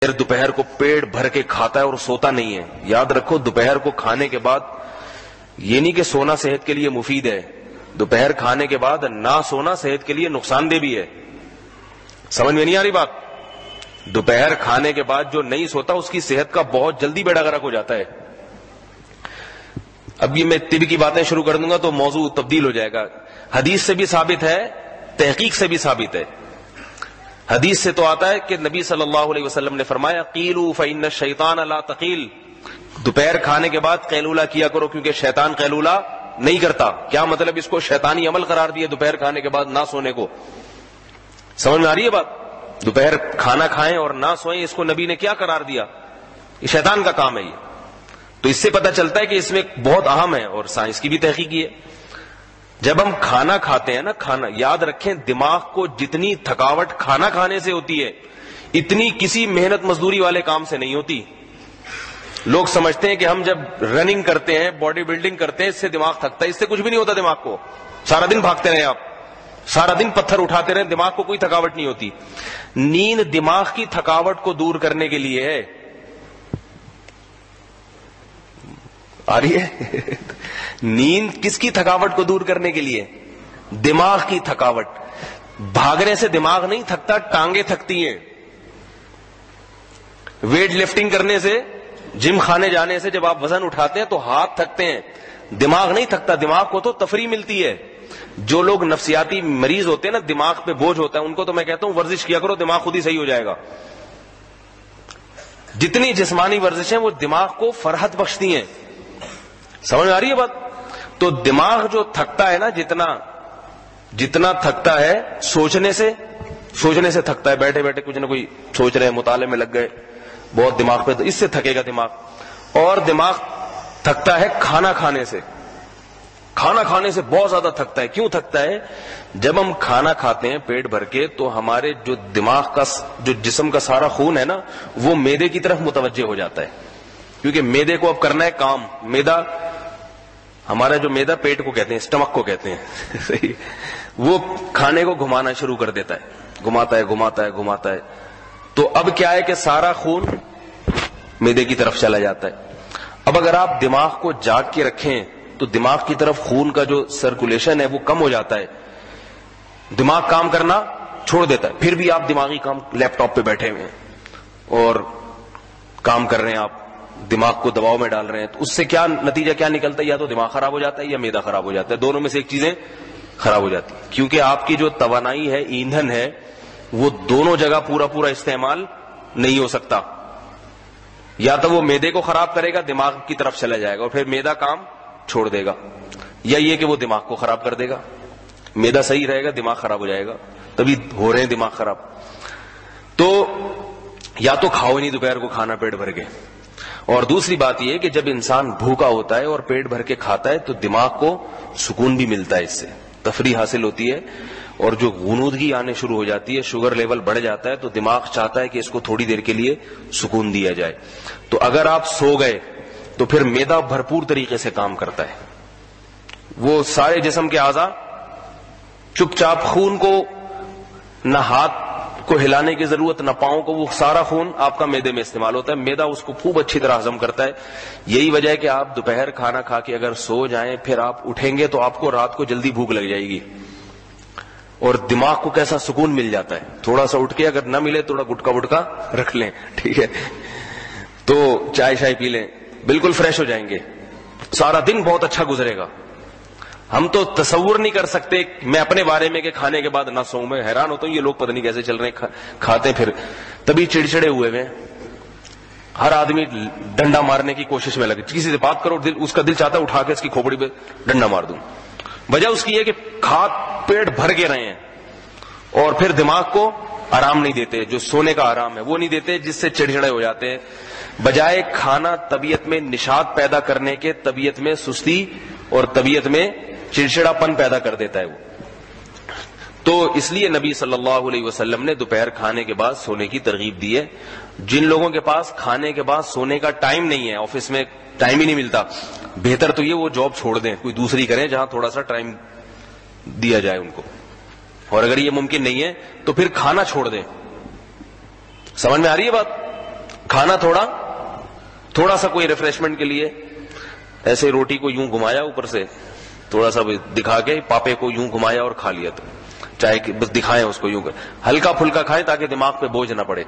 پھر دوپہر کو پیٹ بھر کے کھاتا ہے اور سوتا نہیں ہے. یاد رکھو دوپہر کو کھانے کے بعد یہ نہیں کہ سونا صحت کے لیے مفید ہے, دوپہر کھانے کے بعد نہ سونا صحت کے لیے نقصان دہ بھی ہے. سمجھ میں نہیں آ رہی بات؟ دوپہر کھانے کے بعد جو نہیں سوتا اس کی صحت کا بہت جلدی بیڑا غرق ہو جاتا ہے. اب یہ میں طب کی باتیں شروع کر دوں گا تو موضوع تبدیل ہو جائے گا. حدیث سے بھی ثابت ہے, تحقیق سے بھی ثابت ہے. حدیث سے تو آتا ہے کہ نبی صلی اللہ علیہ وسلم نے فرمایا قیلوا فإن الشیطان لا تقیل, دوپہر کھانے کے بعد قیلولہ کیا کرو کیونکہ شیطان قیلولہ نہیں کرتا. کیا مطلب؟ اس کو شیطانی عمل قرار دیا دوپہر کھانے کے بعد نہ سونے کو. سمجھ میں آ رہی ہے بات؟ دوپہر کھانا کھائیں اور نہ سوئیں, اس کو نبی نے کیا قرار دیا؟ یہ شیطان کا کام ہے. یہ تو اس سے پتہ چلتا ہے کہ اس میں بہت اہم ہے اور سائنس کی بھی تحقیق ہے. جب ہم کھانا کھاتے ہیں نا, کھانا یاد رکھیں دماغ کو جتنی تھکاوٹ کھانا کھانے سے ہوتی ہے اتنی کسی محنت مزدوری والے کام سے نہیں ہوتی. لوگ سمجھتے ہیں کہ ہم جب رننگ کرتے ہیں, باڈی بلڈنگ کرتے ہیں, اس سے دماغ تھکتا ہے. اس سے کچھ بھی نہیں ہوتا. دماغ کو سارا دن بھاگتے رہیں آپ, سارا دن پتھر اٹھاتے رہیں, دماغ کو کوئی تھکاوٹ نہیں ہوتی. نیند دماغ کی تھکاوٹ کو دور کرنے کے لیے ہے. آ رہی ہے؟ نیند کس کی تھکاوٹ کو دور کرنے کے لیے؟ دماغ کی تھکاوٹ. بھاگنے سے دماغ نہیں تھکتا, ٹانگیں تھکتی ہیں. ویٹ لفٹنگ کرنے سے, جم خانے جانے سے جب آپ وزن اٹھاتے ہیں تو ہاتھ تھکتے ہیں, دماغ نہیں تھکتا. دماغ کو تو تفریح ملتی ہے. جو لوگ نفسیاتی مریض ہوتے ہیں نا, دماغ پہ بوجھ ہوتا ہے, ان کو تو میں کہتا ہوں ورزش کیا کرو, دماغ خود ہی صحیح ہو جائے گا. جتنی جسمانی ورزشیں وہ دماغ کو فرحت بخشتی ہیں. سمجھ آ رہی ہے بات؟ تو دماغ جو تھکتا ہے نا, جتنا تھکتا ہے سوچنے سے تھکتا ہے. بیٹھے بیٹھے کچھ نہ کوئی سوچ رہے ہیں, مطالعے میں لگ گئے, بہت دماغ پہ, اس سے تھکے گا دماغ. اور دماغ تھکتا ہے کھانا کھانے سے. کھانا کھانے سے بہت زیادہ تھکتا ہے. کیوں تھکتا ہے؟ جب ہم کھانا کھاتے ہیں پیٹ بھر کے تو ہمارے جو دماغ کا, جو جسم کا سارا خون ہے نا, وہ معدے کی طرف متوجہ ہو جاتا ہے. کیونکہ معدے کو اب کرنا ہے کام. معدہ, ہمارا جو معدہ پیٹ کو کہتے ہیں, اسٹمک کو کہتے ہیں, وہ کھانے کو گھمانا شروع کر دیتا ہے, گھماتا ہے. تو اب کیا ہے کہ سارا خون معدے کی طرف چلا جاتا ہے. اب اگر آپ دماغ کو جاگ کے رکھیں تو دماغ کی طرف خون کا جو سرکولیشن ہے وہ کم ہو جاتا ہے, دماغ کام کرنا چھوڑ دیتا ہے. پھر بھی آپ دماغی کام, لیپ ٹاپ پہ بیٹھے ہوئے ہیں اور کام کر رہے ہیں, آپ دماغ کو دباؤ میں ڈال رہے ہیں, تو اس سے کیا نتیجہ کیا نکلتا ہے؟ یا تو دماغ خراب ہو جاتا ہے یا معدہ خراب ہو جاتا ہے. دونوں میں سے ایک چیزیں خراب ہو جاتی ہیں. کیونکہ آپ کی جو توانائی ہے, ایندھن ہے, وہ دونوں جگہ پورا استعمال نہیں ہو سکتا. یا تو وہ معدے کو خراب کرے گا, دماغ کی طرف چلا جائے گا اور پھر معدہ کام چھوڑ دے گا, یا یہ کہ وہ دماغ کو خراب کر دے گا. معدہ صحیح رہے گا, دماغ خراب ہو جائے گا. تبھی ہو رہے ہیں دماغ خراب. تو یا تو کھاؤ نہیں دوپہر کو کھانا پیٹ بھر کے. اور دوسری بات یہ ہے کہ جب انسان بھوکا ہوتا ہے اور پیٹ بھر کے کھاتا ہے تو دماغ کو سکون بھی ملتا ہے, اس سے تفریح حاصل ہوتی ہے. اور جو غنودگی آنے شروع ہو جاتی ہے, شوگر لیول بڑھ جاتا ہے, تو دماغ چاہتا ہے کہ اس کو تھوڑی دیر کے لیے سکون دیا جائے. تو اگر آپ سو گئے تو پھر معدہ بھرپور طریقے سے کام کرتا ہے. وہ سارے جسم کے اعضاء چپ چاپ, خون کو نہ ہاتھ کو ہلانے کی ضرورت نہ پاؤں کو, وہ سارا خون آپ کا معدے میں استعمال ہوتا ہے. معدہ اس کو خوب اچھی طرح ہضم کرتا ہے. یہی وجہ ہے کہ آپ دوپہر کھانا کھا کے اگر سو جائیں پھر آپ اٹھیں گے تو آپ کو رات کو جلدی بھوک لگ جائے گی, اور دماغ کو کیسا سکون مل جاتا ہے. تھوڑا سا اٹھ کے اگر نہ ملے تھوڑا گٹکا وٹکا رکھ لیں, ٹھیک ہے, تو چائے شائے پی لیں, بالکل فریش ہو جائیں گے. سارا دن بہت اچھا گزرے گا. ہم تو تصور نہیں کر سکتے, میں اپنے بارے میں کہ کھانے کے بعد نہ سوؤں, میں حیران ہوتا ہوں یہ لوگ پتہ نہیں کیسے چل رہے ہیں, کھاتے پھر تبھی چڑچڑے ہوئے ہیں. ہر آدمی ڈنڈا مارنے کی کوشش میں لگے, کسی سے بات کرو اس کا دل چاہتا ہے اٹھا کے اس کی کھوپڑی پہ ڈنڈا مار دوں. وجہ اس کی ہے کہ کھا پیٹ بھر کے رہے ہیں اور پھر دماغ کو آرام نہیں دیتے, جو سونے کا آرام ہے وہ نہیں دیتے, جس سے چڑچڑے ہو جاتے ہیں. بجائے کھانا طبیعت میں نشاط پیدا کرنے کے, طبیعت میں سستی اور طبیعت میں چڑچڑا پن پیدا کر دیتا ہے وہ. تو اس لیے نبی صلی اللہ علیہ وسلم نے دوپہر کھانے کے بعد سونے کی ترغیب دی ہے. جن لوگوں کے پاس کھانے کے بعد سونے کا ٹائم نہیں ہے, آفس میں ٹائم ہی نہیں ملتا, بہتر تو یہ وہ جاب چھوڑ دیں, کوئی دوسری کریں جہاں تھوڑا سا ٹائم دیا جائے ان کو. اور اگر یہ ممکن نہیں ہے تو پھر کھانا چھوڑ دیں. سمجھ میں آ رہی ہے بات؟ کھانا تھوڑا سا کوئی ریفریشمنٹ کے لیے ایسے روٹی کو یوں گھمایا اوپر سے تھوڑا سا دکھا کے پاپے کو یوں گھمایا اور کھا لیا، تو چاہے کہ بس دکھائیں اس کو یوں، ہلکا پھلکا کھائیں تاکہ دماغ پہ بوجھ نہ پڑے.